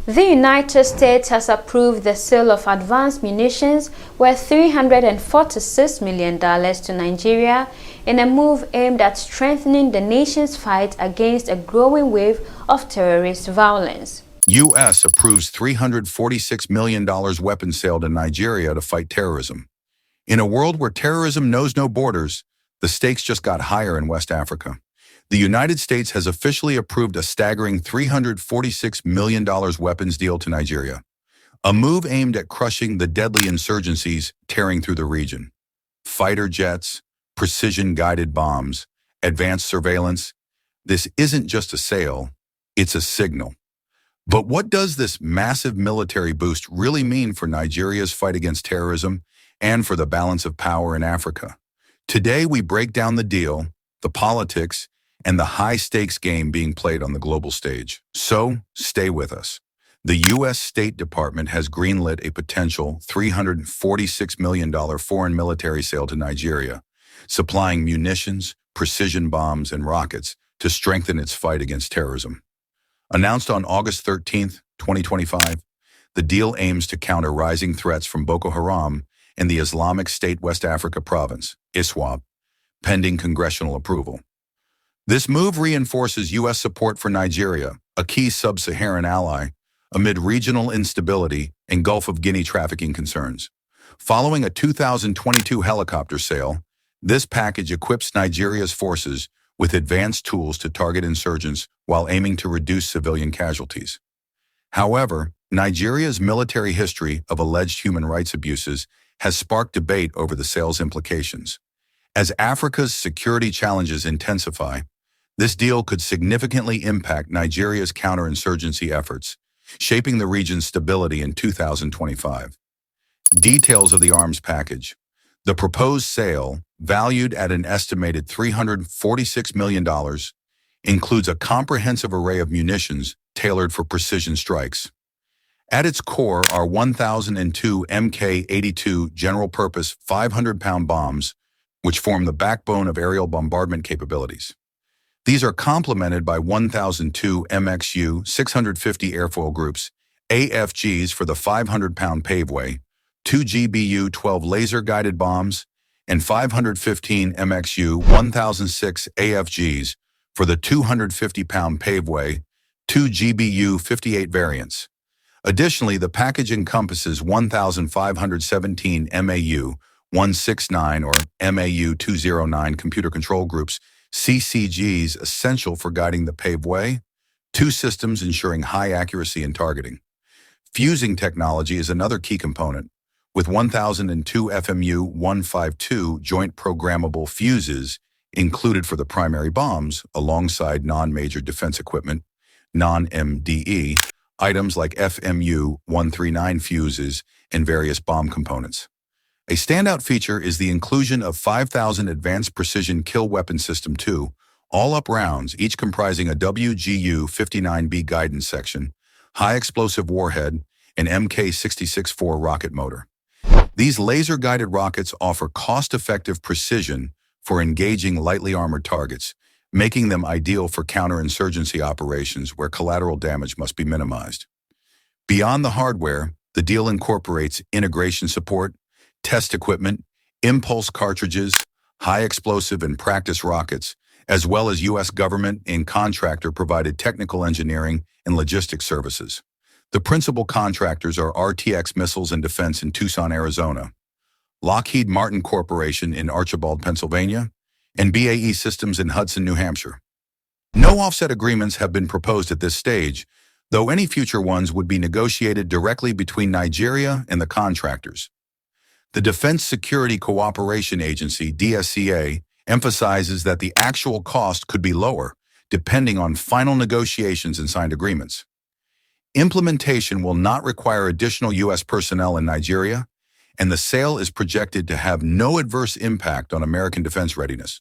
The United States has approved the sale of advanced munitions worth $346 million to Nigeria in a move aimed at strengthening the nation's fight against a growing wave of terrorist violence. U.S. approves $346 million weapons sale to Nigeria to fight terrorism. In a world where terrorism knows no borders, the stakes just got higher in West Africa. The United States has officially approved a staggering $346 million weapons deal to Nigeria, a move aimed at crushing the deadly insurgencies tearing through the region. Fighter jets, precision-guided bombs, advanced surveillance. This isn't just a sale, it's a signal. But what does this massive military boost really mean for Nigeria's fight against terrorism and for the balance of power in Africa? Today, we break down the deal, the politics, and the high-stakes game being played on the global stage. So, stay with us. The U.S. State Department has greenlit a potential $346 million foreign military sale to Nigeria, supplying munitions, precision bombs, and rockets to strengthen its fight against terrorism. Announced on August 13, 2025, the deal aims to counter rising threats from Boko Haram in the Islamic State West Africa province, ISWAP, pending congressional approval. This move reinforces U.S. support for Nigeria, a key sub-Saharan ally, amid regional instability and Gulf of Guinea trafficking concerns. Following a 2022 helicopter sale, this package equips Nigeria's forces with advanced tools to target insurgents while aiming to reduce civilian casualties. However, Nigeria's military history of alleged human rights abuses has sparked debate over the sale's implications. As Africa's security challenges intensify, this deal could significantly impact Nigeria's counterinsurgency efforts, shaping the region's stability in 2025. Details of the arms package. The proposed sale, valued at an estimated $346 million, includes a comprehensive array of munitions tailored for precision strikes. At its core are 1,002 Mk-82 general-purpose 500-pound bombs, which form the backbone of aerial bombardment capabilities. These are complemented by 1,002 MXU 650 airfoil groups, AFGs for the 500-pound paveway, 2 GBU-12 laser-guided bombs, and 515 MXU 1006 AFGs for the 250-pound paveway, 2 GBU-58 variants. Additionally, the package encompasses 1,517 MAU-169 or MAU-209 computer control groups, CCGs essential for guiding the paved way, 2 systems ensuring high accuracy in targeting. Fusing technology is another key component, with 1,002 FMU-152 joint programmable fuses included for the primary bombs alongside non-major defense equipment, non-MDE, items like FMU-139 fuses and various bomb components. A standout feature is the inclusion of 5,000 Advanced Precision Kill Weapon System 2, all-up rounds, each comprising a WGU-59B guidance section, high-explosive warhead, and Mk-66-4 rocket motor. These laser-guided rockets offer cost-effective precision for engaging lightly armored targets, making them ideal for counterinsurgency operations where collateral damage must be minimized. Beyond the hardware, the deal incorporates integration support, test equipment, impulse cartridges, high-explosive and practice rockets, as well as U.S. government and contractor-provided technical engineering and logistics services. The principal contractors are RTX Missiles and Defense in Tucson, Arizona, Lockheed Martin Corporation in Archibald, Pennsylvania, and BAE Systems in Hudson, New Hampshire. No offset agreements have been proposed at this stage, though any future ones would be negotiated directly between Nigeria and the contractors. The Defense Security Cooperation Agency, DSCA, emphasizes that the actual cost could be lower, depending on final negotiations and signed agreements. Implementation will not require additional U.S. personnel in Nigeria, and the sale is projected to have no adverse impact on American defense readiness.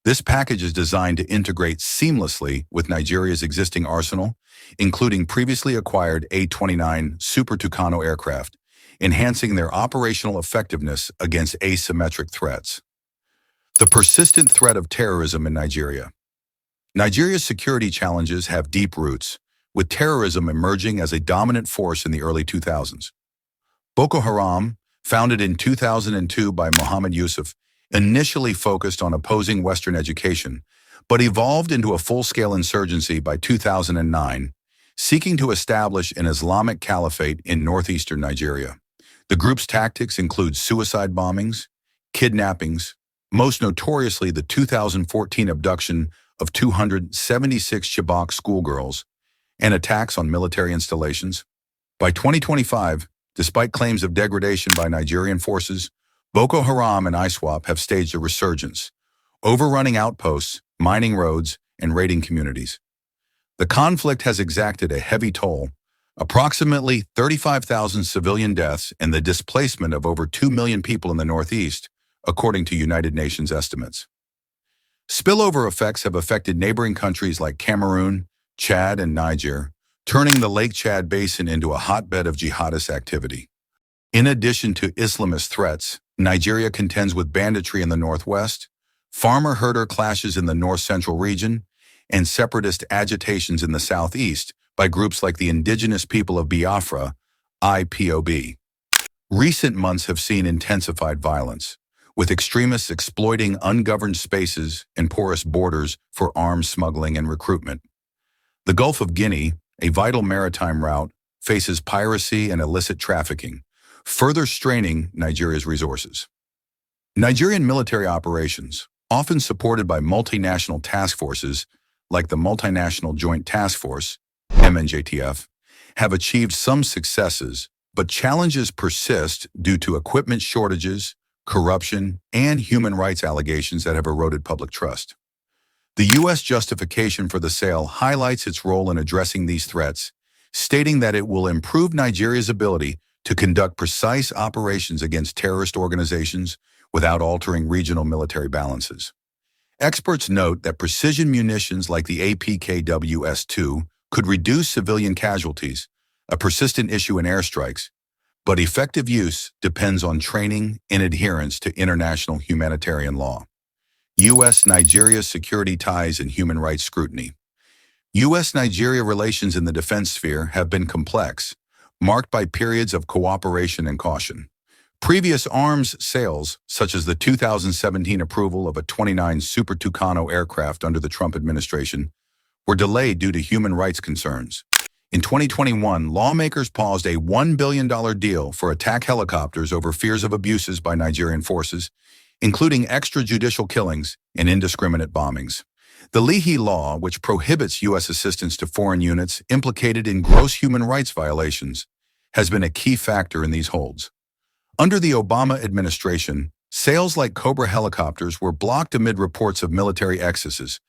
This package is designed to integrate seamlessly with Nigeria's existing arsenal, including previously acquired A-29 Super Tucano aircraft, enhancing their operational effectiveness against asymmetric threats. The persistent threat of terrorism in Nigeria. Nigeria's security challenges have deep roots, with terrorism emerging as a dominant force in the early 2000s. Boko Haram, founded in 2002 by Mohammed Yusuf, initially focused on opposing Western education, but evolved into a full-scale insurgency by 2009, seeking to establish an Islamic caliphate in northeastern Nigeria. The group's tactics include suicide bombings, kidnappings, most notoriously the 2014 abduction of 276 Chibok schoolgirls, and attacks on military installations. By 2025, despite claims of degradation by Nigerian forces, Boko Haram and ISWAP have staged a resurgence, overrunning outposts, mining roads, and raiding communities. The conflict has exacted a heavy toll, approximately 35,000 civilian deaths and the displacement of over 2 million people in the Northeast, according to United Nations estimates. Spillover effects have affected neighboring countries like Cameroon, Chad, and Niger, turning the Lake Chad Basin into a hotbed of jihadist activity. In addition to Islamist threats, Nigeria contends with banditry in the northwest, farmer-herder clashes in the north-central region, and separatist agitations in the southeast by groups like the Indigenous People of Biafra, IPOB. Recent months have seen intensified violence, with extremists exploiting ungoverned spaces and porous borders for arms smuggling and recruitment. The Gulf of Guinea, a vital maritime route, faces piracy and illicit trafficking, further straining Nigeria's resources. Nigerian military operations, often supported by multinational task forces like the Multinational Joint Task Force, MNJTF, have achieved some successes, but challenges persist due to equipment shortages, corruption, and human rights allegations that have eroded public trust. The U.S. justification for the sale highlights its role in addressing these threats, stating that it will improve Nigeria's ability to conduct precise operations against terrorist organizations without altering regional military balances. Experts note that precision munitions like the APKWS-2 could reduce civilian casualties, a persistent issue in airstrikes, but effective use depends on training and adherence to international humanitarian law. U.S.-Nigeria security ties and human rights scrutiny. U.S.-Nigeria relations in the defense sphere have been complex, marked by periods of cooperation and caution. Previous arms sales, such as the 2017 approval of a 29 Super Tucano aircraft under the Trump administration, were delayed due to human rights concerns. In 2021, lawmakers paused a $1 billion deal for attack helicopters over fears of abuses by Nigerian forces, including extrajudicial killings and indiscriminate bombings. The Leahy Law, which prohibits U.S. assistance to foreign units implicated in gross human rights violations, has been a key factor in these holds. Under the Obama administration, sales like Cobra helicopters were blocked amid reports of military excesses.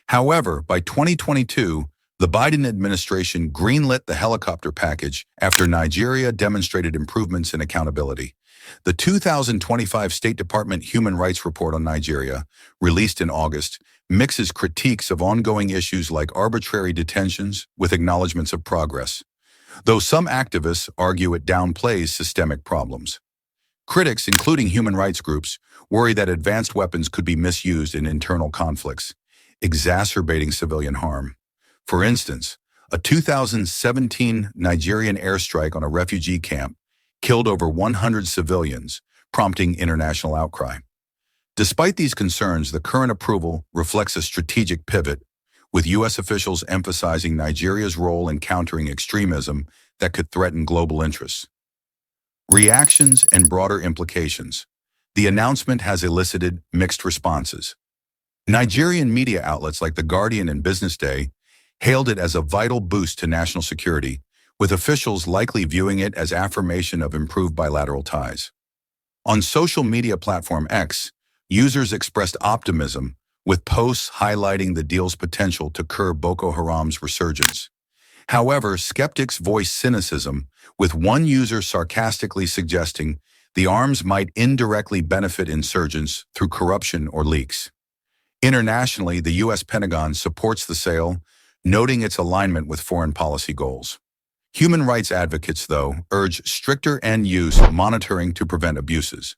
However, by 2022, the Biden administration greenlit the helicopter package after Nigeria demonstrated improvements in accountability. The 2025 State Department Human Rights Report on Nigeria, released in August, mixes critiques of ongoing issues like arbitrary detentions with acknowledgments of progress, though some activists argue it downplays systemic problems. Critics, including human rights groups, worry that advanced weapons could be misused in internal conflicts, exacerbating civilian harm. For instance, a 2017 Nigerian airstrike on a refugee camp killed over 100 civilians, prompting international outcry. Despite these concerns, the current approval reflects a strategic pivot, with U.S. officials emphasizing Nigeria's role in countering extremism that could threaten global interests. Reactions and broader implications. The announcement has elicited mixed responses. Nigerian media outlets like The Guardian and Business Day hailed it as a vital boost to national security, with officials likely viewing it as affirmation of improved bilateral ties. On social media platform X, users expressed optimism, with posts highlighting the deal's potential to curb Boko Haram's resurgence. However, skeptics voiced cynicism, with one user sarcastically suggesting the arms might indirectly benefit insurgents through corruption or leaks. Internationally, the U.S. Pentagon supports the sale, noting its alignment with foreign policy goals. Human rights advocates, though, urge stricter end-use monitoring to prevent abuses.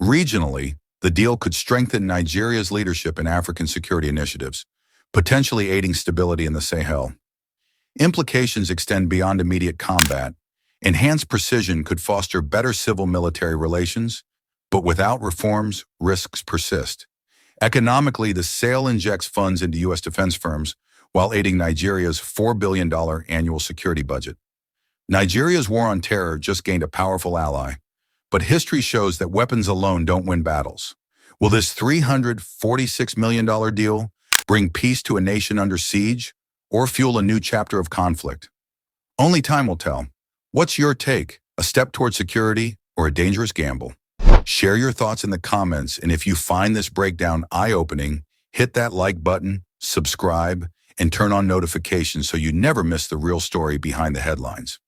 Regionally, the deal could strengthen Nigeria's leadership in African security initiatives, potentially aiding stability in the Sahel. Implications extend beyond immediate combat. Enhanced precision could foster better civil-military relations, but without reforms, risks persist. Economically, the sale injects funds into U.S. defense firms while aiding Nigeria's $4 billion annual security budget. Nigeria's war on terror just gained a powerful ally, but history shows that weapons alone don't win battles. Will this $346 million deal bring peace to a nation under siege or fuel a new chapter of conflict? Only time will tell. What's your take? A step toward security or a dangerous gamble? Share your thoughts in the comments, and if you find this breakdown eye-opening, hit that like button, subscribe, and turn on notifications so you never miss the real story behind the headlines.